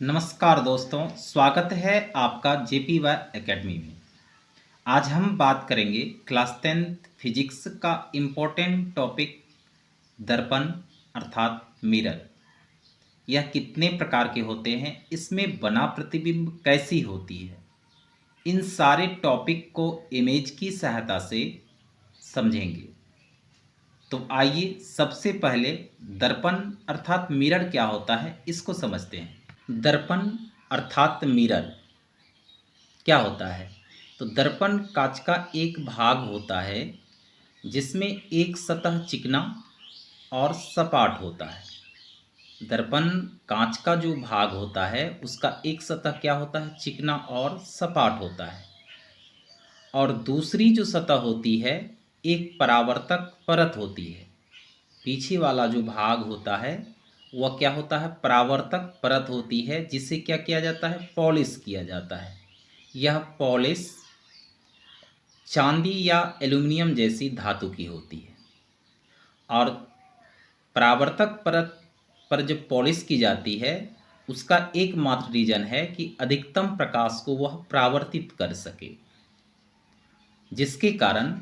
नमस्कार दोस्तों, स्वागत है आपका JPY एकेडमी में। आज हम बात करेंगे क्लास 10th फिजिक्स का इम्पोर्टेंट टॉपिक दर्पण अर्थात मिरर। यह कितने प्रकार के होते हैं, इसमें बना प्रतिबिंब कैसी होती है, इन सारे टॉपिक को इमेज की सहायता से समझेंगे। तो आइए सबसे पहले दर्पण अर्थात मिरर क्या होता है इसको समझते हैं। दर्पण अर्थात मिरर क्या होता है? तो दर्पण कांच का एक भाग होता है जिसमें एक सतह चिकना और सपाट होता है। दर्पण कांच का जो भाग होता है उसका एक सतह क्या होता है? चिकना और सपाट होता है, और दूसरी जो सतह होती है एक परावर्तक परत होती है। पीछे वाला जो भाग होता है वह क्या होता है? परावर्तक परत होती है, जिसे क्या किया जाता है? पॉलिश किया जाता है। यह पॉलिश चांदी या एल्युमिनियम जैसी धातु की होती है, और परावर्तक परत पर जब पॉलिश की जाती है उसका एकमात्र रीजन है कि अधिकतम प्रकाश को वह परावर्तित कर सके, जिसके कारण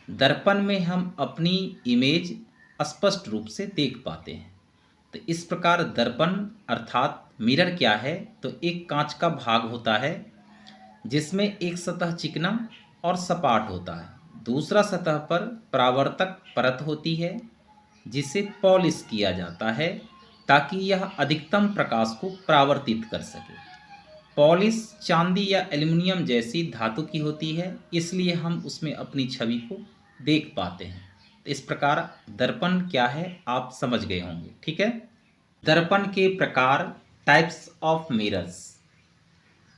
दर्पण में हम अपनी इमेज स्पष्ट रूप से देख पाते हैं। तो इस प्रकार दर्पण अर्थात मिरर क्या है? तो एक कांच का भाग होता है जिसमें एक सतह चिकना और सपाट होता है, दूसरा सतह पर परावर्तक परत होती है जिसे पॉलिश किया जाता है ताकि यह अधिकतम प्रकाश को परावर्तित कर सके। पॉलिश चांदी या एल्युमिनियम जैसी धातु की होती है, इसलिए हम उसमें अपनी छवि को देख पाते हैं। इस प्रकार दर्पण क्या है आप समझ गए होंगे, ठीक है। दर्पण के प्रकार, टाइप्स ऑफ मिरर्स।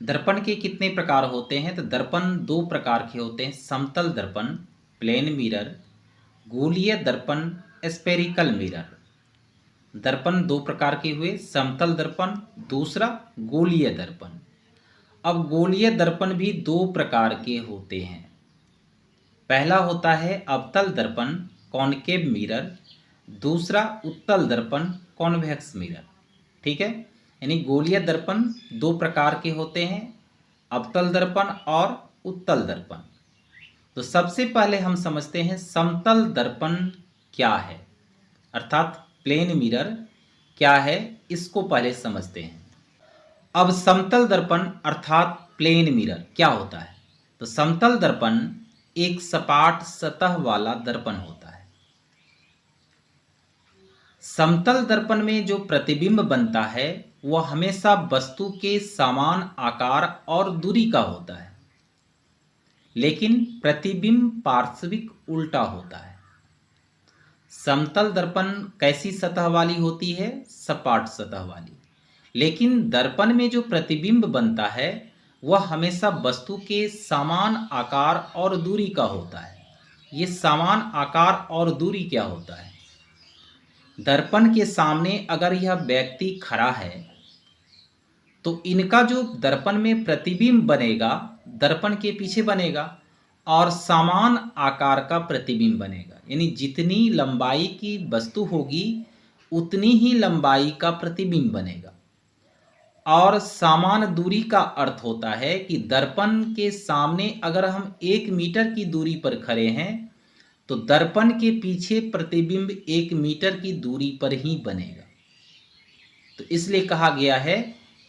दर्पण के कितने प्रकार होते हैं? तो दर्पण दो प्रकार के होते हैं, समतल दर्पण प्लेन मिरर, गोलीय दर्पण स्फेरिकल मिरर। दर्पण दो प्रकार के हुए, समतल दर्पण, दूसरा गोलीय दर्पण। अब गोलीय दर्पण भी दो प्रकार के होते हैं। पहला होता है अवतल दर्पण कॉनकेव मिरर, दूसरा उत्तल दर्पण कॉन्वेक्स मिरर, ठीक है। यानी गोलीय दर्पण दो प्रकार के होते हैं, अवतल दर्पण और उत्तल दर्पण। तो सबसे पहले हम समझते हैं समतल दर्पण क्या है, अर्थात प्लेन मिरर क्या है, इसको पहले समझते हैं। अब समतल दर्पण अर्थात प्लेन मिरर क्या होता है? तो समतल दर्पण एक सपाट सतह वाला दर्पण होता है। समतल दर्पण में जो प्रतिबिंब बनता है वह हमेशा वस्तु के समान आकार और दूरी का होता है, लेकिन प्रतिबिंब पार्श्विक उल्टा होता है। समतल दर्पण कैसी सतह वाली होती है? सपाट सतह वाली। लेकिन दर्पण में जो प्रतिबिंब बनता है वह हमेशा वस्तु के समान आकार और दूरी का होता है। ये समान आकार और दूरी क्या होता है? दर्पण के सामने अगर यह व्यक्ति खड़ा है तो इनका जो दर्पण में प्रतिबिंब बनेगा दर्पण के पीछे बनेगा, और समान आकार का प्रतिबिंब बनेगा। यानी जितनी लंबाई की वस्तु होगी उतनी ही लंबाई का प्रतिबिंब बनेगा। और समान दूरी का अर्थ होता है कि दर्पण के सामने अगर हम 1 मीटर की दूरी पर खड़े हैं तो दर्पण के पीछे प्रतिबिंब 1 मीटर की दूरी पर ही बनेगा। तो इसलिए कहा गया है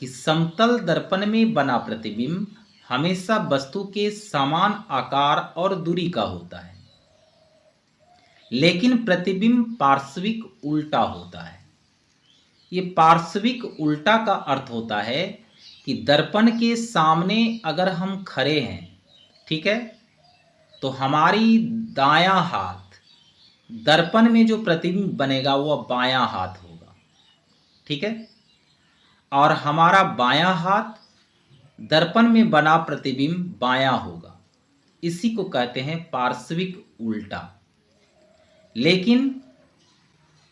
कि समतल दर्पण में बना प्रतिबिंब हमेशा वस्तु के समान आकार और दूरी का होता है, लेकिन प्रतिबिंब पार्श्विक उल्टा होता है। ये पार्श्विक उल्टा का अर्थ होता है कि दर्पण के सामने अगर हम खड़े हैं, ठीक है, तो हमारी दायां हाथ दर्पण में जो प्रतिबिंब बनेगा वह बायां हाथ होगा, ठीक है, और हमारा बायां हाथ दर्पण में बना प्रतिबिंब बायां होगा। इसी को कहते हैं पार्श्विक उल्टा। लेकिन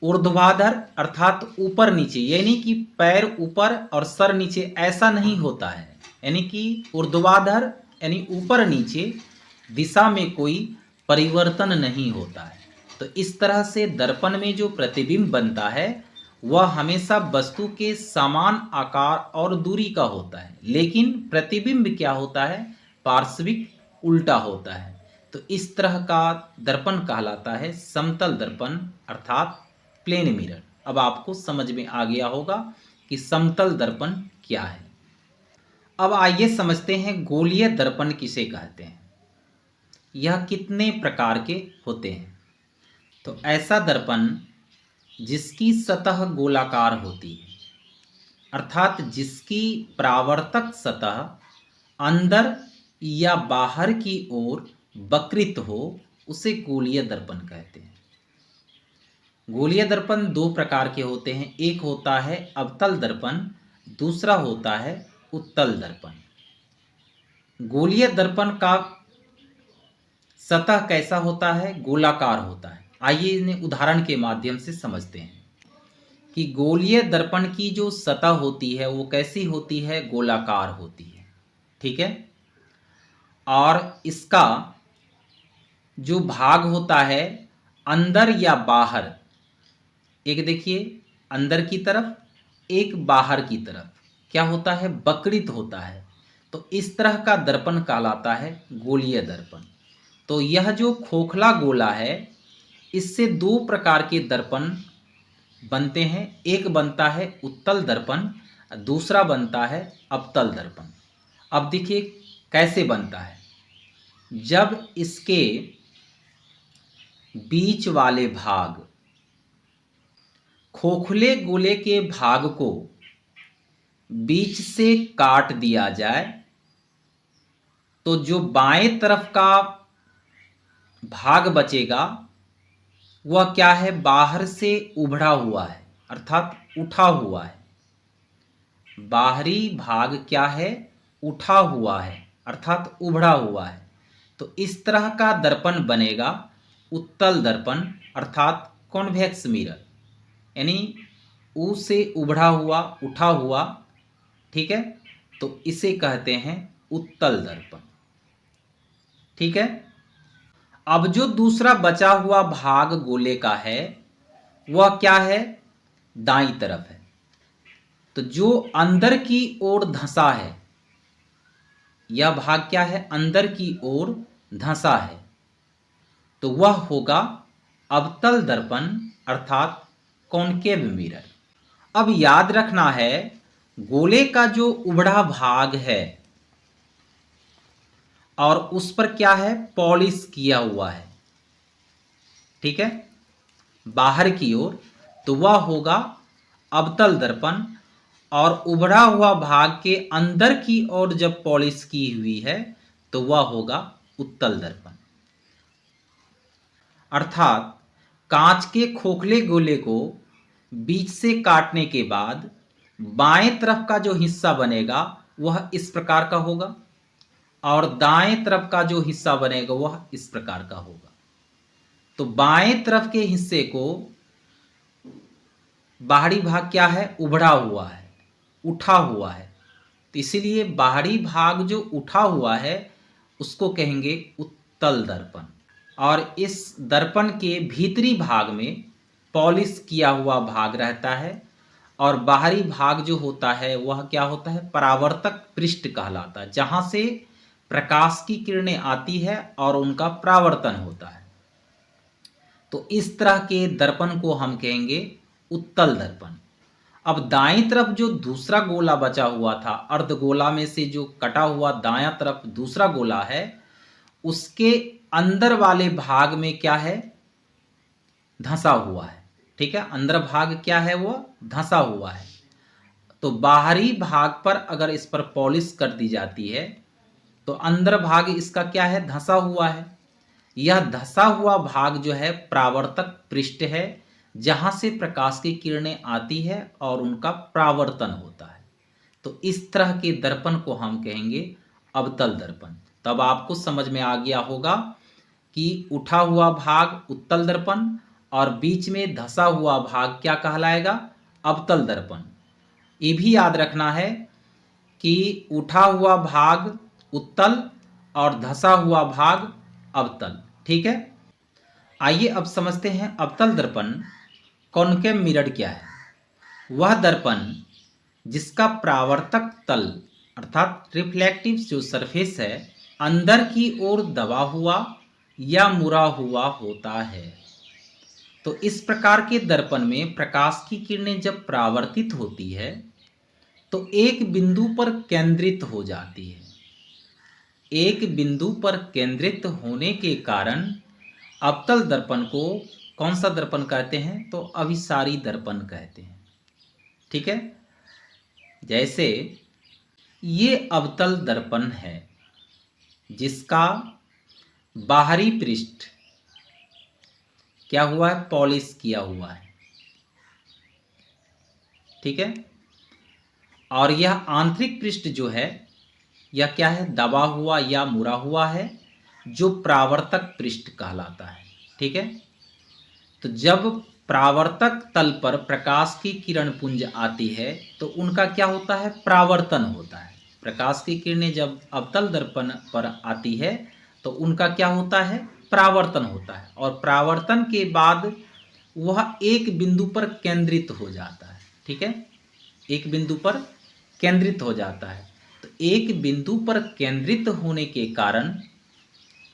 ऊर्ध्वाधर अर्थात ऊपर नीचे, यानी कि पैर ऊपर और सर नीचे, ऐसा नहीं होता है। यानी कि ऊर्ध्वाधर यानी ऊपर नीचे दिशा में कोई परिवर्तन नहीं होता है। तो इस तरह से दर्पण में जो प्रतिबिंब बनता है वह हमेशा वस्तु के समान आकार और दूरी का होता है, लेकिन प्रतिबिंब क्या होता है, पार्श्विक उल्टा होता है। तो इस तरह का दर्पण कहलाता है समतल दर्पण अर्थात प्लेन मिरर। अब आपको समझ में आ गया होगा कि समतल दर्पण क्या है। अब आइए समझते हैं गोलीय दर्पण किसे कहते हैं, यह कितने प्रकार के होते हैं। तो ऐसा दर्पण जिसकी सतह गोलाकार होती है, अर्थात जिसकी परावर्तक सतह अंदर या बाहर की ओर वक्रित हो, उसे गोलीय दर्पण कहते हैं। गोलीय दर्पण दो प्रकार के होते हैं, एक होता है अवतल दर्पण, दूसरा होता है उत्तल दर्पण। गोलीय दर्पण का सतह कैसा होता है, गोलाकार होता है। आइए इन्हें उदाहरण के माध्यम से समझते हैं कि गोलीय दर्पण की जो सतह होती है वो कैसी होती है, गोलाकार होती है, ठीक है। और इसका जो भाग होता है अंदर या बाहर, एक देखिए अंदर की तरफ एक बाहर की तरफ क्या होता है, वक्रित होता है। तो इस तरह का दर्पण कहलाता है गोलीय दर्पण। तो यह जो खोखला गोला है, इससे दो प्रकार के दर्पण बनते हैं, एक बनता है उत्तल दर्पण, दूसरा बनता है अवतल दर्पण। अब देखिए कैसे बनता है, जब इसके बीच वाले भाग, खोखले गोले के भाग को बीच से काट दिया जाए, तो जो बाएं तरफ का भाग बचेगा वह क्या है, बाहर से उभड़ा हुआ है अर्थात उठा हुआ है। बाहरी भाग क्या है, उठा हुआ है अर्थात उभड़ा हुआ है। तो इस तरह का दर्पण बनेगा उत्तल दर्पण अर्थात कॉन्वेक्स मिरर, यानी ऊ से उभड़ा हुआ, उठा हुआ, ठीक है। तो इसे कहते हैं उत्तल दर्पण, ठीक है। अब जो दूसरा बचा हुआ भाग गोले का है वह क्या है, दाईं तरफ है। तो जो अंदर की ओर धंसा है, यह भाग क्या है, अंदर की ओर धंसा है, तो वह होगा अवतल दर्पण अर्थात कॉनकेव मिरर। अब याद रखना है, गोले का जो उभड़ा भाग है और उस पर क्या है, पॉलिश किया हुआ है, ठीक है, बाहर की ओर, तो वह होगा अवतल दर्पण। और उभड़ा हुआ भाग के अंदर की ओर जब पॉलिश की हुई है तो वह होगा उत्तल दर्पण। अर्थात कांच के खोखले गोले को बीच से काटने के बाद बाएं तरफ का जो हिस्सा बनेगा वह इस प्रकार का होगा और दाएं तरफ का जो हिस्सा बनेगा वह इस प्रकार का होगा। तो बाएं तरफ के हिस्से को बाहरी भाग क्या है, उभड़ा हुआ है, उठा हुआ है, तो इसीलिए बाहरी भाग जो उठा हुआ है उसको कहेंगे उत्तल दर्पण। और इस दर्पण के भीतरी भाग में पॉलिश किया हुआ भाग रहता है और बाहरी भाग जो होता है वह क्या होता है, परावर्तक पृष्ठ कहलाता है, जहां से प्रकाश की किरणें आती है और उनका परावर्तन होता है। तो इस तरह के दर्पण को हम कहेंगे उत्तल दर्पण। अब दाईं तरफ जो दूसरा गोला बचा हुआ था, अर्धगोला में से जो कटा हुआ दायां तरफ दूसरा गोला है, उसके अंदर वाले भाग में क्या है, धंसा हुआ है, ठीक है। अंदर भाग क्या है, वो धंसा हुआ है। तो बाहरी भाग पर अगर इस पर पॉलिश कर दी जाती है तो अंदर भाग इसका क्या है, धंसा हुआ है। यह धंसा हुआ भाग जो है परावर्तक पृष्ठ है, जहां से प्रकाश की किरणें आती है और उनका परावर्तन होता है। तो इस तरह के दर्पण को हम कहेंगे अवतल दर्पण। तब आपको समझ में आ गया होगा कि उठा हुआ भाग उत्तल दर्पण और बीच में धंसा हुआ भाग क्या कहलाएगा, अवतल दर्पण। ये भी याद रखना है कि उठा हुआ भाग उत्तल और धंसा हुआ भाग अवतल, ठीक है। आइए अब समझते हैं अवतल दर्पण कॉनकेव मिरर क्या है। वह दर्पण जिसका परावर्तक तल अर्थात रिफ्लेक्टिव जो सरफेस है अंदर की ओर दबा हुआ या मुड़ा हुआ होता है। तो इस प्रकार के दर्पण में प्रकाश की किरणें जब परावर्तित होती है तो एक बिंदु पर केंद्रित हो जाती है। एक बिंदु पर केंद्रित होने के कारण अवतल दर्पण को कौन सा दर्पण कहते हैं? तो अभिसारी दर्पण कहते हैं। ठीक है, जैसे ये अवतल दर्पण है जिसका बाहरी पृष्ठ क्या हुआ है? पॉलिश किया हुआ है। ठीक है, और यह आंतरिक पृष्ठ जो है यह क्या है? दबा हुआ या मुड़ा हुआ है, जो परावर्तक पृष्ठ कहलाता है। ठीक है, तो जब परावर्तक तल पर प्रकाश की किरण पुंज आती है तो उनका क्या होता है? परावर्तन होता है। प्रकाश की किरणें जब अवतल दर्पण पर आती है तो उनका क्या होता है? परावर्तन होता है, और परावर्तन के बाद वह एक बिंदु पर केंद्रित हो जाता है। ठीक है, एक बिंदु पर केंद्रित हो जाता है। तो एक बिंदु पर केंद्रित होने के कारण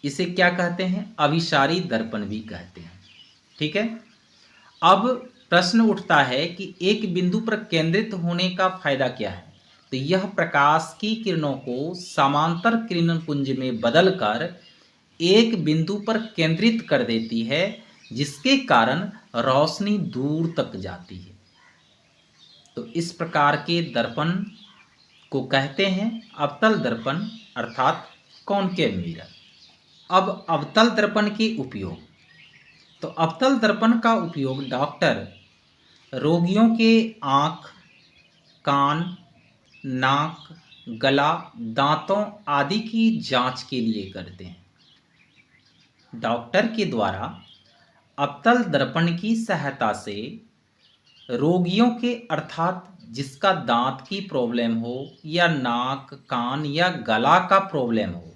इसे क्या कहते हैं? अभिसारी दर्पण भी कहते हैं। ठीक है, अब प्रश्न उठता है कि एक बिंदु पर केंद्रित होने का फायदा क्या है? तो यह प्रकाश की किरणों को समांतर किरण पुंज में बदलकर एक बिंदु पर केंद्रित कर देती है, जिसके कारण रोशनी दूर तक जाती है। तो इस प्रकार के दर्पण को कहते हैं अवतल दर्पण अर्थात कॉनकेव मिरर। अब अवतल दर्पण के उपयोग। तो अवतल दर्पण का उपयोग डॉक्टर रोगियों के आँख, कान, नाक, गला, दांतों आदि की जांच के लिए करते हैं। डॉक्टर के द्वारा अवतल दर्पण की सहायता से रोगियों के अर्थात जिसका दांत की प्रॉब्लम हो या नाक, कान या गला का प्रॉब्लम हो,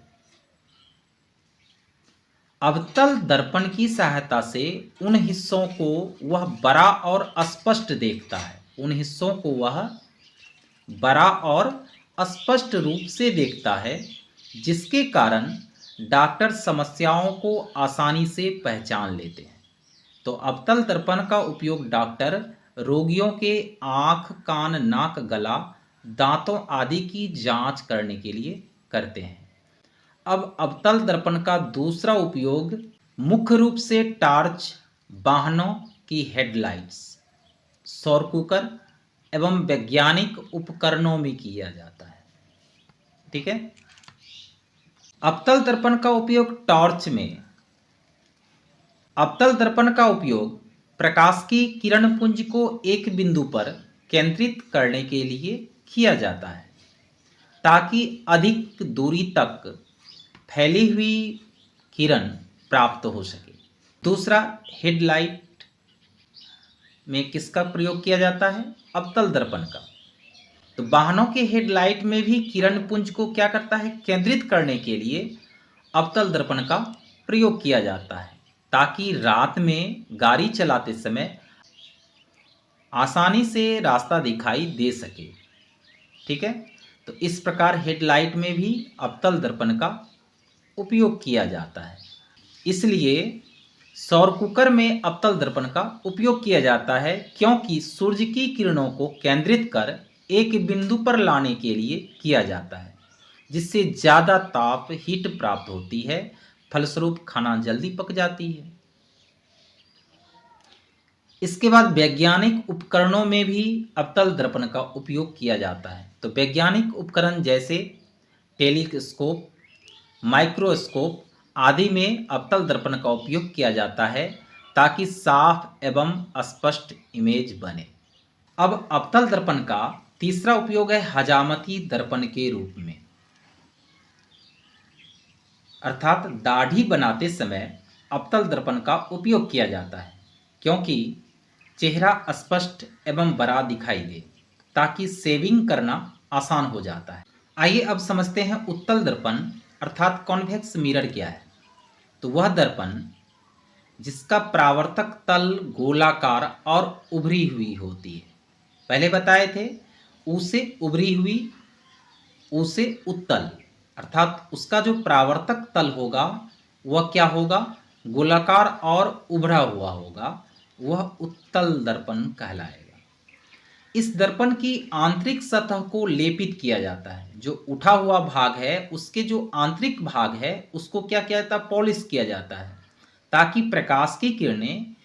अवतल दर्पण की सहायता से उन हिस्सों को वह बड़ा और स्पष्ट देखता है। उन हिस्सों को वह बड़ा और स्पष्ट रूप से देखता है, जिसके कारण डॉक्टर समस्याओं को आसानी से पहचान लेते हैं। तो अवतल दर्पण का उपयोग डॉक्टर रोगियों के आँख, कान, नाक, गला, दांतों आदि की जांच करने के लिए करते हैं। अब अवतल दर्पण का दूसरा उपयोग मुख्य रूप से टॉर्च, वाहनों की हेडलाइट्स, सौर कुकर एवं वैज्ञानिक उपकरणों में किया जाता है। ठीक है, अवतल दर्पण का उपयोग टॉर्च में। अवतल दर्पण का उपयोग प्रकाश की किरण पुंज को एक बिंदु पर केंद्रित करने के लिए किया जाता है, ताकि अधिक दूरी तक फैली हुई किरण प्राप्त हो सके। दूसरा, हेडलाइट में किसका प्रयोग किया जाता है? अवतल दर्पण का। तो वाहनों के हेडलाइट में भी किरण पुंज को क्या करता है? केंद्रित करने के लिए अवतल दर्पण का प्रयोग किया जाता है, ताकि रात में गाड़ी चलाते समय आसानी से रास्ता दिखाई दे सके। ठीक है, तो इस प्रकार हेडलाइट में भी अवतल दर्पण का उपयोग किया जाता है। इसलिए सौर कुकर में अवतल दर्पण का उपयोग किया जाता है, क्योंकि सूर्य की किरणों को केंद्रित कर एक बिंदु पर लाने के लिए किया जाता है, जिससे ज़्यादा ताप हीट प्राप्त होती है, फलस्वरूप खाना जल्दी पक जाती है। इसके बाद वैज्ञानिक उपकरणों में भी अवतल दर्पण का उपयोग किया जाता है। तो वैज्ञानिक उपकरण जैसे टेलीस्कोप, माइक्रोस्कोप आदि में अवतल दर्पण का उपयोग किया जाता है, ताकि साफ एवं स्पष्ट इमेज बने। अब अवतल दर्पण का तीसरा उपयोग है हजामती दर्पण के रूप में, अर्थात दाढ़ी बनाते समय अवतल दर्पण का उपयोग किया जाता है, क्योंकि चेहरा स्पष्ट एवं बड़ा दिखाई दे, ताकि शेविंग करना आसान हो जाता है। आइए अब समझते हैं उत्तल दर्पण अर्थात कॉन्वेक्स मिरर क्या है। तो वह दर्पण जिसका परावर्तक तल गोलाकार और उभरी हुई होती है। पहले बताए थे ऊ से उभरी हुई, ऊ से उत्तल, अर्थात उसका जो परावर्तक तल होगा वह क्या होगा, गोलाकार और उभरा हुआ होगा, वह उत्तल दर्पण कहलाएगा। इस दर्पण की आंतरिक सतह को लेपित किया जाता है, जो उठा हुआ भाग है उसके जो आंतरिक भाग है उसको क्या किया जाता है, पॉलिश किया जाता है, ताकि प्रकाश की किरणें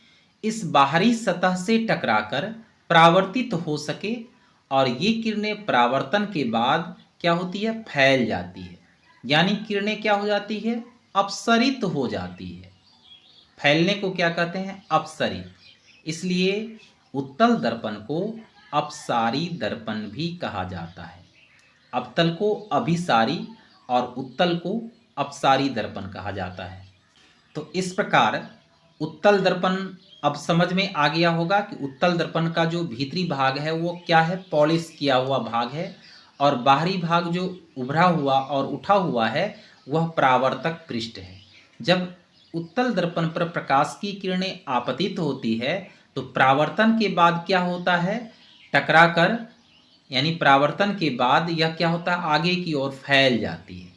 इस बाहरी सतह से टकराकर परावर्तित हो सके और ये किरणें परावर्तन के बाद क्या होती है, फैल जाती है, यानी किरणें क्या हो जाती है, अपसरित हो जाती है। फैलने को क्या कहते हैं, अपसरित। इसलिए उत्तल दर्पण को अपसारी दर्पण भी कहा जाता है। अवतल को अभिसारी और उत्तल को अपसारी दर्पण कहा जाता है। तो इस प्रकार उत्तल दर्पण अब समझ में आ गया होगा कि उत्तल दर्पण का जो भीतरी भाग है वो क्या है, पॉलिश किया हुआ भाग है, और बाहरी भाग जो उभरा हुआ और उठा हुआ है वह परावर्तक पृष्ठ है। जब उत्तल दर्पण पर प्रकाश की किरणें आपतित होती है तो परावर्तन के बाद क्या होता है, टकराकर, यानी परावर्तन के बाद यह क्या होता है, आगे की ओर फैल जाती है।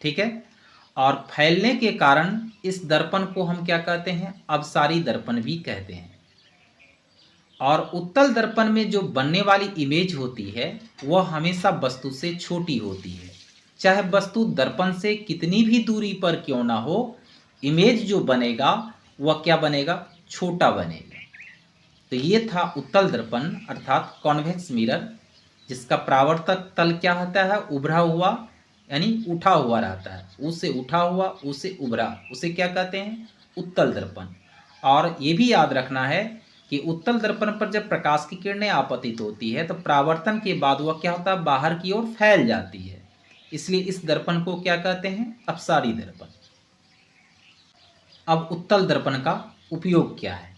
ठीक है, और फैलने के कारण इस दर्पण को हम क्या कहते हैं, अपसारी दर्पण भी कहते हैं। और उत्तल दर्पण में जो बनने वाली इमेज होती है वह हमेशा वस्तु से छोटी होती है, चाहे वस्तु दर्पण से कितनी भी दूरी पर क्यों ना हो, इमेज जो बनेगा वह क्या बनेगा, छोटा बनेगा। तो ये था उत्तल दर्पण अर्थात कॉन्वेक्स मिरर, जिसका परावर्तक तल क्या होता है, उभरा हुआ, यानी उठा हुआ रहता है, उसे उठा हुआ, उसे उभरा, उसे क्या कहते हैं, उत्तल दर्पण। और ये भी याद रखना है कि उत्तल दर्पण पर जब प्रकाश की किरणें आपतित होती है तो परावर्तन के बाद वह क्या होता है, बाहर की ओर फैल जाती है, इसलिए इस दर्पण को क्या कहते हैं, अपसारी दर्पण। अब उत्तल दर्पण का उपयोग क्या है,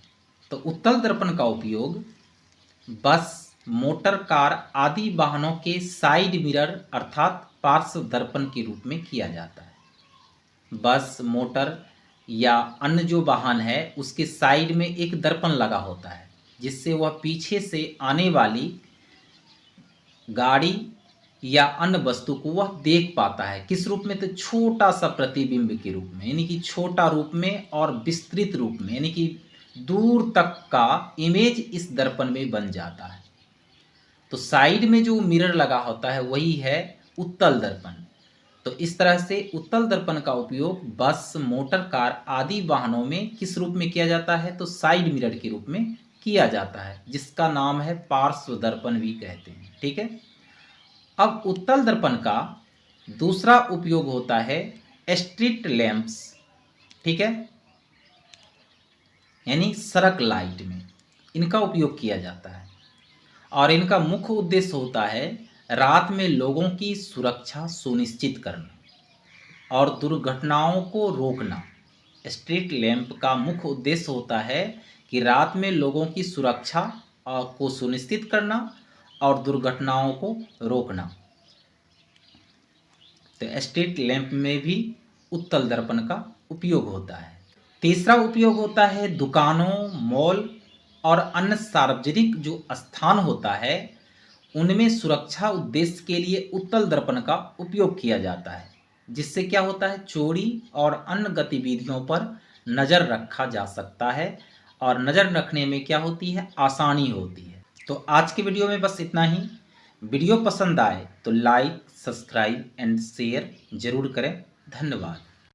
तो उत्तल दर्पण का उपयोग बस, मोटर कार आदि वाहनों के साइड मिरर अर्थात पार्श्व दर्पण के रूप में किया जाता है। बस, मोटर या अन्य जो वाहन है उसके साइड में एक दर्पण लगा होता है, जिससे वह पीछे से आने वाली गाड़ी या अन्य वस्तु को वह देख पाता है। किस रूप में, तो छोटा सा प्रतिबिंब के रूप में, यानी कि छोटा रूप में और विस्तृत रूप में, यानी कि दूर तक का इमेज इस दर्पण में बन जाता है। तो साइड में जो मिरर लगा होता है वही है उत्तल दर्पण। तो इस तरह से उत्तल दर्पण का उपयोग बस, मोटर कार आदि वाहनों में किस रूप में किया जाता है, तो साइड मिरर के रूप में किया जाता है, जिसका नाम है पार्श्व दर्पण भी कहते हैं। ठीक है, अब उत्तल दर्पण का दूसरा उपयोग होता है स्ट्रीट लैंप्स, ठीक है, यानी सड़क लाइट में इनका उपयोग किया जाता है, और इनका मुख्य उद्देश्य होता है रात में लोगों की सुरक्षा सुनिश्चित करना और दुर्घटनाओं को रोकना। स्ट्रीट लैंप का मुख्य उद्देश्य होता है कि रात में लोगों की सुरक्षा को सुनिश्चित करना और दुर्घटनाओं को रोकना। तो स्ट्रीट लैंप में भी उत्तल दर्पण का उपयोग होता है। तीसरा उपयोग होता है दुकानों, मॉल और अन्य सार्वजनिक जो स्थान होता है उनमें सुरक्षा उद्देश्य के लिए उत्तल दर्पण का उपयोग किया जाता है, जिससे क्या होता है, चोरी और अन्य गतिविधियों पर नज़र रखा जा सकता है, और नज़र रखने में क्या होती है, आसानी होती है। तो आज के वीडियो में बस इतना ही। वीडियो पसंद आए तो लाइक, सब्सक्राइब एंड शेयर जरूर करें। धन्यवाद।